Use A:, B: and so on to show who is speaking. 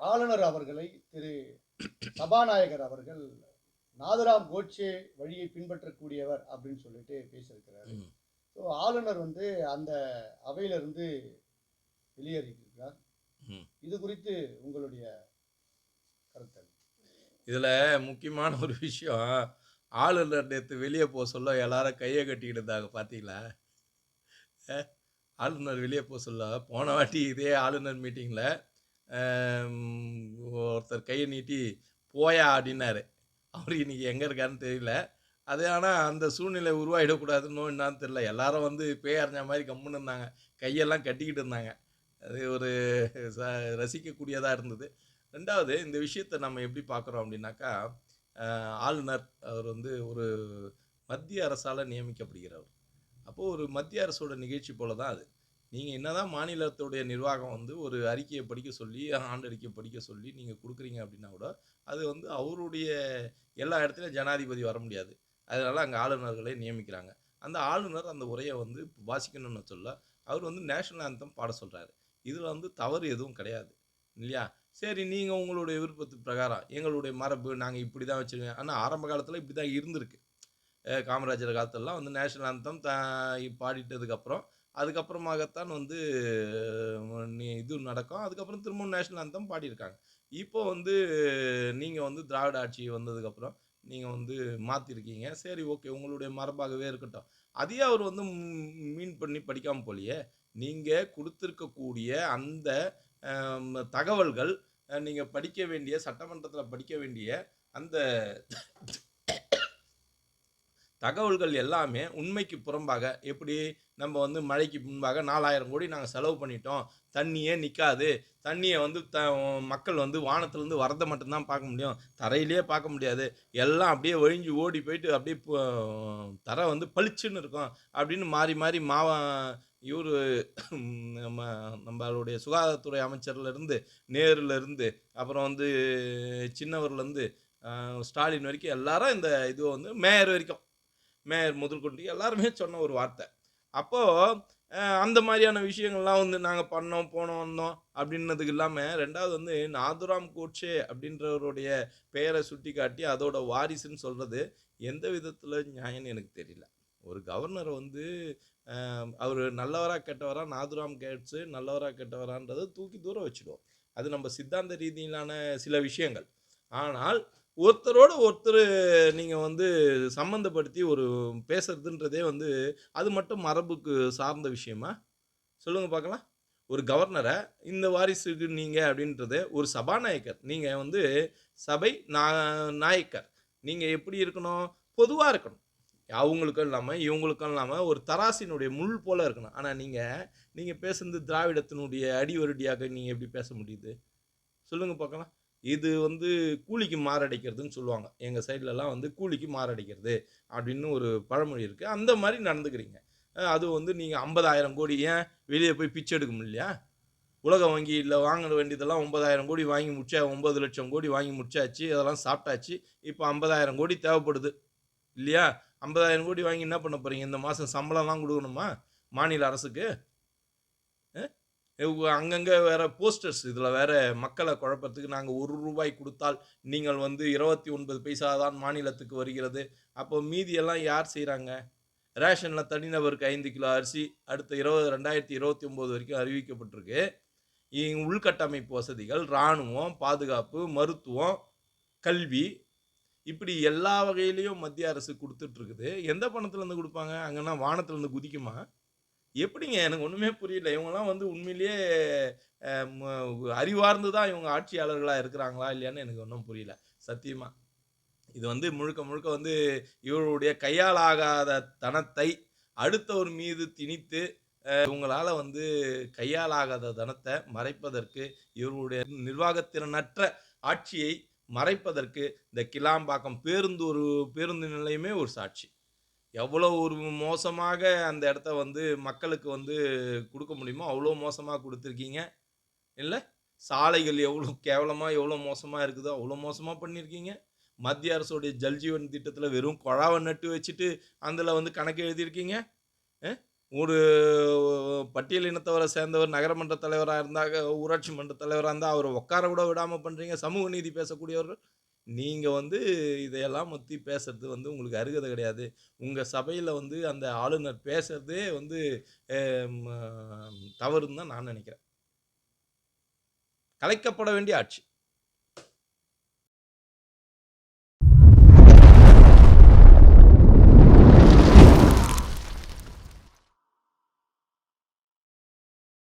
A: ஆளுநர் அவர்களை சபாநாயகர் அவர்கள் நாதுராம் கோட்சே வழியை பின்பற்றக்கூடியவர் அப்படின்னு சொல்லிட்டு பேசியிருக்கிறாரு.
B: ம்.
A: ஸோ ஆளுநர் வந்து அந்த அவையிலிருந்து வெளியேறியிருக்கிறார்.
B: ம்.
A: இது குறித்து உங்களுடைய கருத்து என்ன?
B: இதில் முக்கியமான ஒரு விஷயம், ஆளுநர் நேற்று வெளியே போக சொல்ல எல்லாரும் கையை கட்டிக்கிட்டு இருந்தாங்க பார்த்தீங்களா? ஆளுநர் வெளியே போக சொல்ல போன வாட்டி இதே ஆளுநர் மீட்டிங்கில் ஒருத்தர் கையை நீட்டி போயா அப்படின்னாரு. அவர் இன்னைக்கு எங்கே இருக்காருன்னு தெரியல. அது ஆனால் அந்த சூழ்நிலை உருவாகிடக்கூடாதுன்னு என்னான்னு தெரியல. எல்லாரும் வந்து பேய் அறிஞ்ச மாதிரி கம்முன்னு இருந்தாங்க, கையெல்லாம் கட்டிக்கிட்டு இருந்தாங்க. அது ஒரு ச ரசிக்கக்கூடியதாக இருந்தது. ரெண்டாவது, இந்த விஷயத்தை நம்ம எப்படி பார்க்குறோம் அப்படின்னாக்கா, ஆளுநர் அவர் வந்து ஒரு மத்திய அரசால் நியமிக்கப்படுகிறவர். அப்போது ஒரு மத்திய அரசோட நிகழ்ச்சி போல தான் அது. நீங்கள் என்னதான் மாநிலத்துடைய நிர்வாகம் வந்து ஒரு அறிக்கையை படிக்க சொல்லி, ஆண்டறிக்கை படிக்க சொல்லி நீங்கள் கொடுக்குறீங்க அப்படின்னா கூட, அது வந்து அவருடைய எல்லா இடத்துலையும் ஜனாதிபதி வர முடியாது. அதனால் அங்கே ஆளுநர்களை நியமிக்கிறாங்க. அந்த ஆளுநர் அந்த உரையை வந்து வாசிக்கணும்னு சொல்ல, அவர் வந்து நேஷனல் ஆந்தம் பாட சொல்கிறாரு. இதில் வந்து தவறு எதுவும் கிடையாது இல்லையா? சரி, நீங்கள் உங்களுடைய விருப்பத்துக்கு பிரகாரம் எங்களுடைய மரபு நாங்கள் இப்படி தான் வச்சுருக்கோம். ஆனால் ஆரம்ப காலத்தில் இப்படி தான் இருந்திருக்கு. காமராஜர் காலத்திலலாம் வந்து நேஷனல் ஆந்தம் பாடிட்டதுக்கப்புறம் அதுக்கப்புறமாகத்தான் வந்து இது நடக்கும். அதுக்கப்புறம் திரும்பவும் நேஷனல் ஆந்தம் பாடியிருக்காங்க. இப்போ வந்து நீங்கள் வந்து திராவிட ஆட்சி வந்ததுக்கப்புறம் நீங்கள் வந்து மாற்றிருக்கீங்க. சரி, ஓகே, உங்களுடைய மரபாகவே இருக்கட்டும். அதையே அவர் வந்து மீன் பண்ணி படிக்காமல் போலியே. நீங்கள் கொடுத்துருக்கக்கூடிய அந்த தகவல்கள், நீங்கள் படிக்க வேண்டிய சட்டமன்றத்தில் படிக்க வேண்டிய அந்த தகவல்கள் எல்லாமே உண்மைக்கு புறம்பாக, எப்படி நம்ம வந்து மழைக்கு முன்பாக 4000 கோடி நாங்கள் செலவு பண்ணிட்டோம், தண்ணியே நிற்காது, தண்ணியை வந்து மக்கள் வந்து வானத்துலேருந்து வரதை மட்டும்தான் பார்க்க முடியும், தரையிலேயே பார்க்க முடியாது, எல்லாம் அப்படியே வழிஞ்சு ஓடி போயிட்டு அப்படியே தரை வந்து பளிச்சுன்னு இருக்கும் அப்படின்னு மாறி மாறி இவர் நம்மளுடைய சுகாதாரத்துறை அமைச்சர்லேருந்து, நேருலேருந்து, அப்புறம் வந்து சின்னவர்லேருந்து ஸ்டாலின் வரைக்கும் எல்லாரும் இந்த இது வந்து மேயர் வரைக்கும், மேயர் முதற்கொண்டு எல்லாருமே சொன்ன ஒரு வார்த்தை. அப்போது அந்த மாதிரியான விஷயங்கள்லாம் வந்து நாங்கள் பண்ணோம், போனோம், வந்தோம் அப்படின்னதுக்கு இல்லாமல், ரெண்டாவது வந்து நாதுராம் கோட்சே அப்படின்றவருடைய பெயரை சுட்டி காட்டி அதோட வாரிசுன்னு சொல்கிறது எந்த விதத்தில் நியாயம்னு எனக்கு தெரியல. ஒரு கவர்னரை வந்து அவர் நல்லவரா கெட்டவரா, நாதுராம் கோட்சே நல்லவரா கெட்டவரான்றதை தூக்கி தூரம் வச்சுடுவோம். அது நம்ம சித்தாந்த ரீதியிலான சில விஷயங்கள். ஆனால் ஒருத்தரோட ஒருத்தர் நீங்கள் வந்து சம்மந்தப்படுத்தி ஒரு பேசுறதுன்றதே வந்து அது மட்டும் மரபுக்கு சார்ந்த விஷயமா சொல்லுங்க பார்க்கலாம். ஒரு கவர்னரை இந்த வாரிசுக்கு நீங்கள் அப்படின்றது ஒரு சபாநாயகர், நீங்கள் வந்து சபை நாயக்கர், நீங்கள் எப்படி இருக்கணும்? பொதுவாக இருக்கணும். அவங்களுக்கும் இல்லாமல் இவங்களுக்கும் இல்லாமல் ஒரு தராசினுடைய முள் போல இருக்கணும். ஆனால் நீங்கள் பேசுறது திராவிடத்தினுடைய அடிவருடியாக நீங்கள் எப்படி பேச முடியுது சொல்லுங்க பார்க்கலாம். இது வந்து கூலிக்கு மாரடைக்கிறதுன்னு சொல்லுவாங்க. எங்கள் சைட்லலாம் வந்து கூலிக்கு மாரடைக்கிறது அப்படின்னு ஒரு பழமொழி இருக்குது. அந்த மாதிரி நடந்துக்கிறீங்க. அது வந்து நீங்கள் 50,000 கோடி ஏன் வெளியே போய் பிச்சை எடுக்க முடியலையா? உலக வங்கியில் வாங்க வேண்டியதெல்லாம் 9,000 கோடி வாங்கி முடிச்சா, 9 லட்சம் கோடி வாங்கி முடிச்சாச்சு, அதெல்லாம் சாப்பிட்டாச்சு. இப்போ 50,000 கோடி தேவைப்படுது இல்லையா? 50,000 கோடி வாங்கி என்ன பண்ண போகிறீங்க? இந்த மாதம் சம்பளம்லாம் கொடுக்கணுமா மாநில அரசுக்கு? அங்கங்கே வேறு போஸ்டர்ஸ், இதில் வேறு மக்களை குழப்பறதுக்கு நாங்கள் ₹1 கொடுத்தால் நீங்கள் வந்து 29 பைசா தான் மாநிலத்துக்கு வருகிறது. அப்போ மீதியெல்லாம் யார் செய்கிறாங்க? ரேஷனில் தனிநபருக்கு 5 கிலோ அரிசி அடுத்த 2029 வரைக்கும் அறிவிக்கப்பட்டிருக்கு. உள்கட்டமைப்பு வசதிகள், இராணுவம், பாதுகாப்பு, மருத்துவம், கல்வி, இப்படி எல்லா வகையிலையும் மத்திய அரசு கொடுத்துட்ருக்குது. எந்த பணத்துலேருந்து கொடுப்பாங்க? அங்கன்னா வானத்துலேருந்து குதிக்குமா? எப்படிங்க? எனக்கு ஒன்றுமே புரியல. இவங்கலாம் வந்து உண்மையிலேயே அறிவார்ந்து தான் இவங்க ஆட்சியாளர்களாக இருக்கிறாங்களா இல்லையான்னு எனக்கு ஒன்றும் புரியல சத்தியமாக. இது வந்து முழுக்க முழுக்க வந்து இவருடைய கையாலாகாத தனத்தை அடுத்தவர் மீது திணித்து, இவங்களால் வந்து கையாலாகாத தனத்தை மறைப்பதற்கு, இவருடைய நிர்வாகத்திறனற்ற ஆட்சியை மறைப்பதற்கு இந்த கிளாம்பாக்கம் பேருந்து நிலையமே ஒரு சாட்சி. எவ்வளோ ஒரு மோசமாக அந்த இடத்த வந்து மக்களுக்கு வந்து கொடுக்க முடியுமோ அவ்வளோ மோசமாக கொடுத்துருக்கீங்க இல்லை? சாலைகள் எவ்வளோ கேவலமாக எவ்வளோ மோசமாக இருக்குதோ அவ்வளோ மோசமாக பண்ணியிருக்கீங்க. மத்திய அரசுடைய ஜல்ஜீவன் திட்டத்தில் வெறும் குழாவை நட்டு வச்சுட்டு அதில் வந்து கணக்கு எழுதியிருக்கீங்க. ஒரு பட்டியல் இனத்தவரை சேர்ந்தவர் நகரமன்ற தலைவரா இருந்தாங்க, ஊராட்சி மன்ற தலைவரா இருந்தா, அவர உட்கார கூட விடாம பண்றீங்க. சமூக நீதி பேசக்கூடியவர்கள். நீங்க வந்து இதையெல்லாம் பத்தி பேசுறது வந்து உங்களுக்கு அருகதை கிடையாது. உங்க சபையில வந்து அந்த ஆளுநர் பேசுறதே வந்து அ ம தவறுன்னு தான் நான் நினைக்கிறேன். கலைக்கப்பட வேண்டிய ஆட்சி.